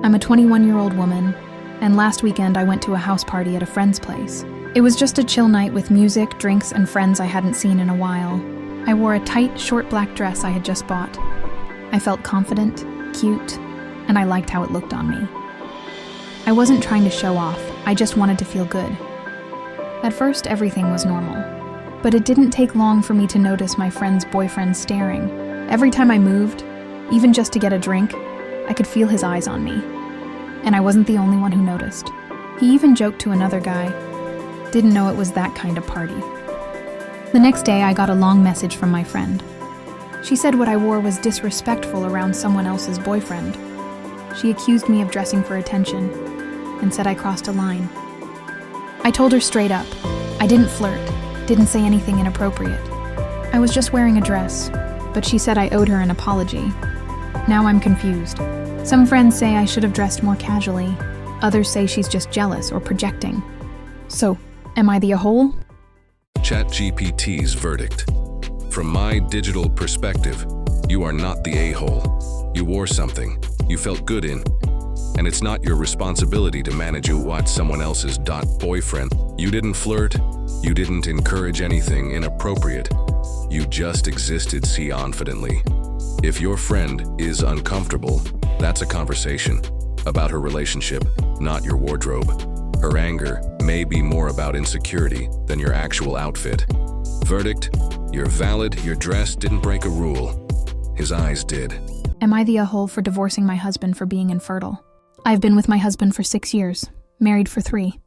I'm a 21-year-old woman, and last weekend I went to a house party at a friend's place. It was just a chill night with music, drinks, and friends I hadn't seen in a while. I wore a tight, short black dress I had just bought. I felt confident, cute, and I liked how it looked on me. I wasn't trying to show off, I just wanted to feel good. At first, everything was normal, but it didn't take long for me to notice my friend's boyfriend staring. Every time I moved, even just to get a drink, I could feel his eyes on me. And I wasn't the only one who noticed. He even joked to another guy. Didn't know it was that kind of party. The next day, I got a long message from my friend. She said what I wore was disrespectful around someone else's boyfriend. She accused me of dressing for attention and said I crossed a line. I told her straight up. I didn't flirt, didn't say anything inappropriate. I was just wearing a dress, but she said I owed her an apology. Now I'm confused. Some friends say I should have dressed more casually. Others say she's just jealous or projecting. So, am I the a-hole? ChatGPT's verdict. From my digital perspective, you are not the a-hole. You wore something you felt good in, and it's not your responsibility to manage what someone else's boyfriend. You didn't flirt, you didn't encourage anything inappropriate. You just existed confidently. If your friend is uncomfortable, that's a conversation about her relationship, not your wardrobe. Her anger may be more about insecurity than your actual outfit. Verdict: you're valid, your dress didn't break a rule. His eyes did. Am I the a-hole for divorcing my husband for being infertile? I've been with my husband for 6 years, married for 3.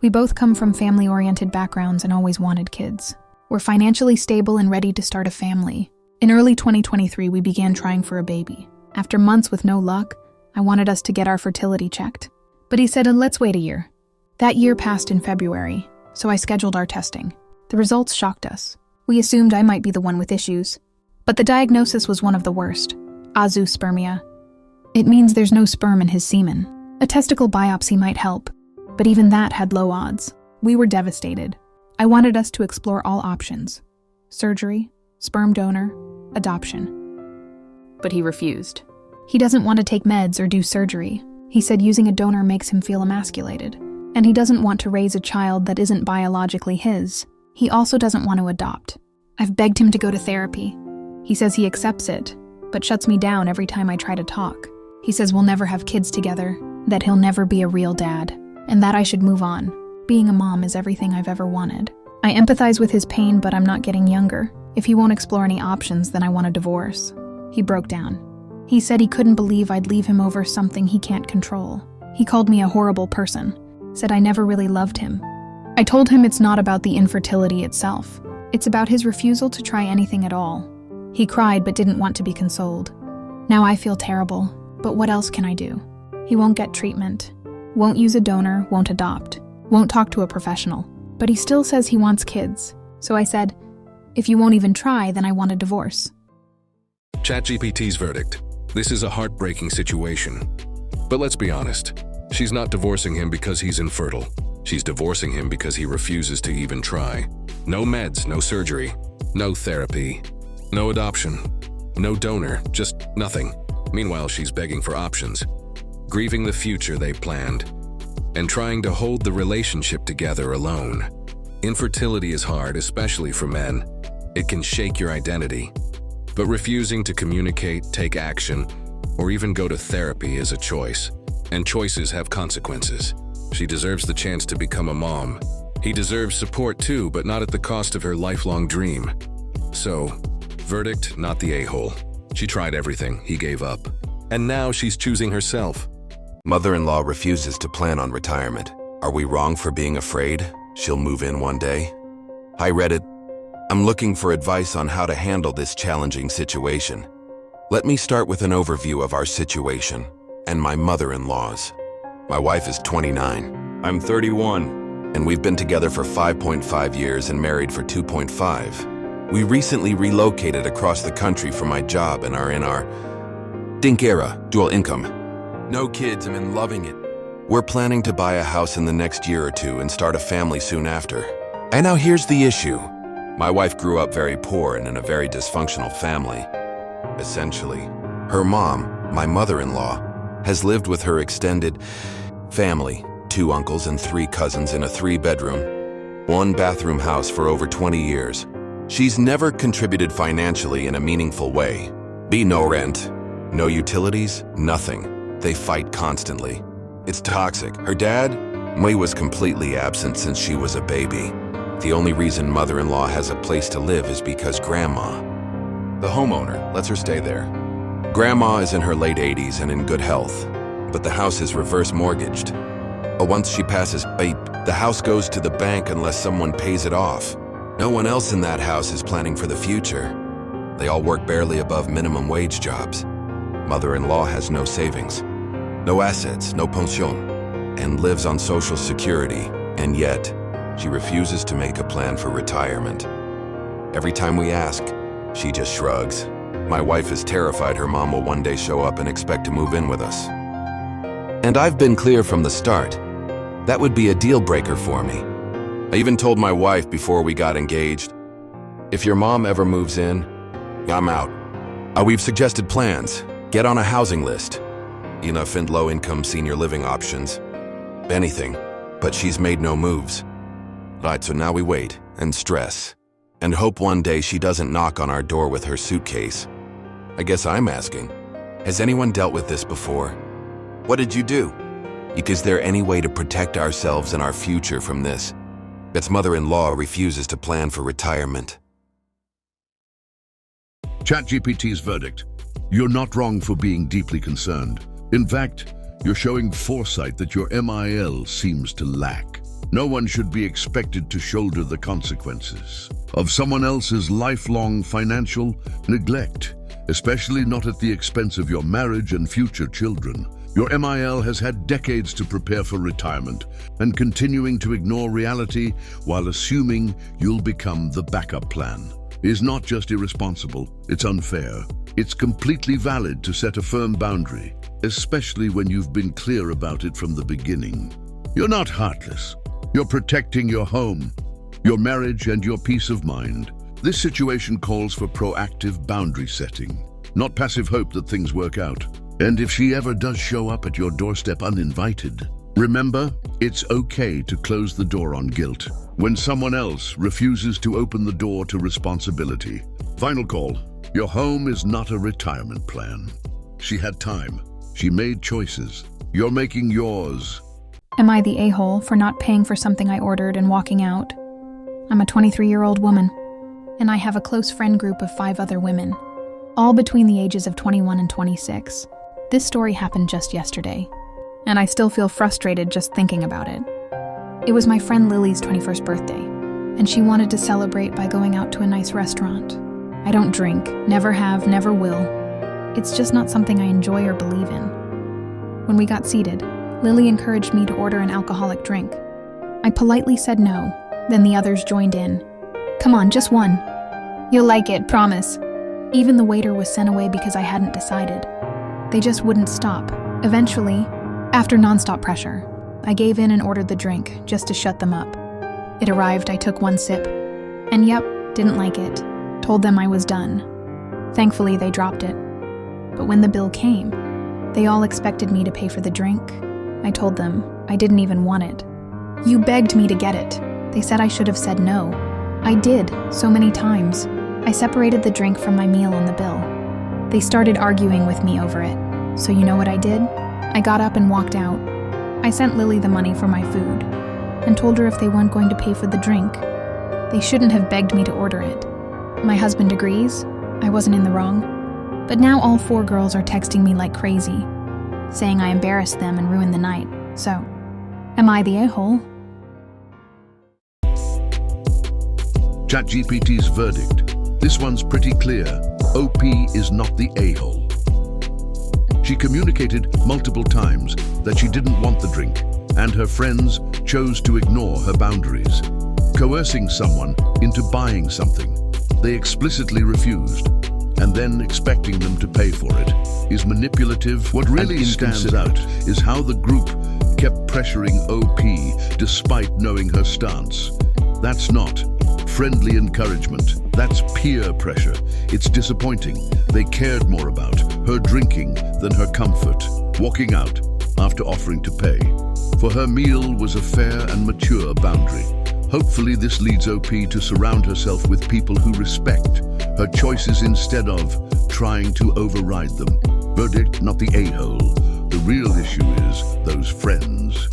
We both come from family-oriented backgrounds and always wanted kids. We're financially stable and ready to start a family. In early 2023, we began trying for a baby. After months with no luck, I wanted us to get our fertility checked. But he said, let's wait a year. That year passed in February, so I scheduled our testing. The results shocked us. We assumed I might be the one with issues. But the diagnosis was one of the worst: azoospermia. It means there's no sperm in his semen. A testicle biopsy might help, but even that had low odds. We were devastated. I wanted us to explore all options: surgery, sperm donor, adoption. But he refused. He doesn't want to take meds or do surgery. He said using a donor makes him feel emasculated, and he doesn't want to raise a child that isn't biologically his. He also doesn't want to adopt. I've begged him to go to therapy. He says he accepts it, but shuts me down every time I try to talk. He says we'll never have kids together, that he'll never be a real dad, and that I should move on. Being a mom is everything I've ever wanted. I empathize with his pain, but I'm not getting younger. If he won't explore any options, then I want a divorce. He broke down. He said he couldn't believe I'd leave him over something he can't control. He called me a horrible person, said I never really loved him. I told him it's not about the infertility itself. It's about his refusal to try anything at all. He cried but didn't want to be consoled. Now I feel terrible, but what else can I do? He won't get treatment, won't use a donor, won't adopt, won't talk to a professional, but he still says he wants kids. So I said, if you won't even try, then I want a divorce. ChatGPT's verdict. This is a heartbreaking situation. But let's be honest, she's not divorcing him because he's infertile. She's divorcing him because he refuses to even try. No meds, no surgery, no therapy, no adoption, no donor, just nothing. Meanwhile, she's begging for options, grieving the future they planned, and trying to hold the relationship together alone. Infertility is hard, especially for men. It can shake your identity. But refusing to communicate, take action, or even go to therapy is a choice. And choices have consequences. She deserves the chance to become a mom. He deserves support too, but not at the cost of her lifelong dream. So, verdict, not the a-hole. She tried everything, he gave up. And now she's choosing herself. Mother-in-law refuses to plan on retirement. Are we wrong for being afraid she'll move in one day? Hi Reddit. I'm looking for advice on how to handle this challenging situation. Let me start with an overview of our situation and my mother-in-law's. My wife is 29. I'm 31. And we've been together for 5.5 years and married for 2.5. We recently relocated across the country for my job and are in our DINK era, dual income. No kids, I'm loving it. We're planning to buy a house in the next year or two and start a family soon after. And now here's the issue. My wife grew up very poor and in a very dysfunctional family. Essentially, her mom, my mother-in-law, has lived with her extended family, 2 uncles and 3 cousins in a 3-bedroom, 1-bathroom house for over 20 years. She's never contributed financially in a meaningful way. No rent, no utilities, nothing. They fight constantly. It's toxic. Her dad, he was completely absent since she was a baby. The only reason mother-in-law has a place to live is because Grandma, the homeowner, lets her stay there. Grandma is in her late 80s and in good health, but the house is reverse mortgaged. Once she passes, the house goes to the bank unless someone pays it off. No one else in that house is planning for the future. They all work barely above minimum wage jobs. Mother-in-law has no savings, no assets, no pension, and lives on Social Security, and yet she refuses to make a plan for retirement. Every time we ask, she just shrugs. My wife is terrified her mom will one day show up and expect to move in with us. And I've been clear from the start. That would be a deal breaker for me. I even told my wife before we got engaged, if your mom ever moves in, I'm out. We've suggested plans. Get on a housing list. Enough and low-income senior living options. Anything. But she's made no moves. Right, so now we wait and stress and hope one day she doesn't knock on our door with her suitcase. I guess I'm asking, has anyone dealt with this before? What did you do? Is there any way to protect ourselves and our future from this? That's mother-in-law refuses to plan for retirement. ChatGPT's verdict. You're not wrong for being deeply concerned. In fact, you're showing foresight that your MIL seems to lack. No one should be expected to shoulder the consequences of someone else's lifelong financial neglect, especially not at the expense of your marriage and future children. Your MIL has had decades to prepare for retirement, and continuing to ignore reality while assuming you'll become the backup plan is not just irresponsible, it's unfair. It's completely valid to set a firm boundary, especially when you've been clear about it from the beginning. You're not heartless. You're protecting your home, your marriage, and your peace of mind. This situation calls for proactive boundary setting, not passive hope that things work out. And if she ever does show up at your doorstep uninvited, remember, it's okay to close the door on guilt when someone else refuses to open the door to responsibility. Final call. Your home is not a retirement plan. She had time. She made choices. You're making yours. Am I the a-hole for not paying for something I ordered and walking out? I'm a 23-year-old woman, and I have a close friend group of 5 other women, all between the ages of 21 and 26. This story happened just yesterday, and I still feel frustrated just thinking about it. It was my friend Lily's 21st birthday, and she wanted to celebrate by going out to a nice restaurant. I don't drink, never have, never will. It's just not something I enjoy or believe in. When we got seated, Lily encouraged me to order an alcoholic drink. I politely said no, then the others joined in. Come on, just one. You'll like it, promise. Even the waiter was sent away because I hadn't decided. They just wouldn't stop. Eventually, after nonstop pressure, I gave in and ordered the drink just to shut them up. It arrived, I took one sip, and yep, didn't like it. Told them I was done. Thankfully, they dropped it. But when the bill came, they all expected me to pay for the drink. I told them I didn't even want it. You begged me to get it. They said I should have said no. I did, so many times. I separated the drink from my meal on the bill. They started arguing with me over it. So you know what I did? I got up and walked out. I sent Lily the money for my food and told her if they weren't going to pay for the drink, they shouldn't have begged me to order it. My husband agrees. I wasn't in the wrong. But now all 4 girls are texting me like crazy, saying I embarrassed them and ruined the night. So, am I the a-hole? ChatGPT's verdict. This one's pretty clear. OP is not the a-hole. She communicated multiple times that she didn't want the drink, and her friends chose to ignore her boundaries. Coercing someone into buying something they explicitly refused, and then expecting them to pay for it, is manipulative. What really stands out is how the group kept pressuring OP despite knowing her stance. That's not friendly encouragement. That's peer pressure. It's disappointing. They cared more about her drinking than her comfort. walking out after offering to pay. For her meal was a fair and mature boundary. Hopefully this leads OP to surround herself with people who respect her choices instead of trying to override them. Verdict, not the a-hole. The real issue is those friends.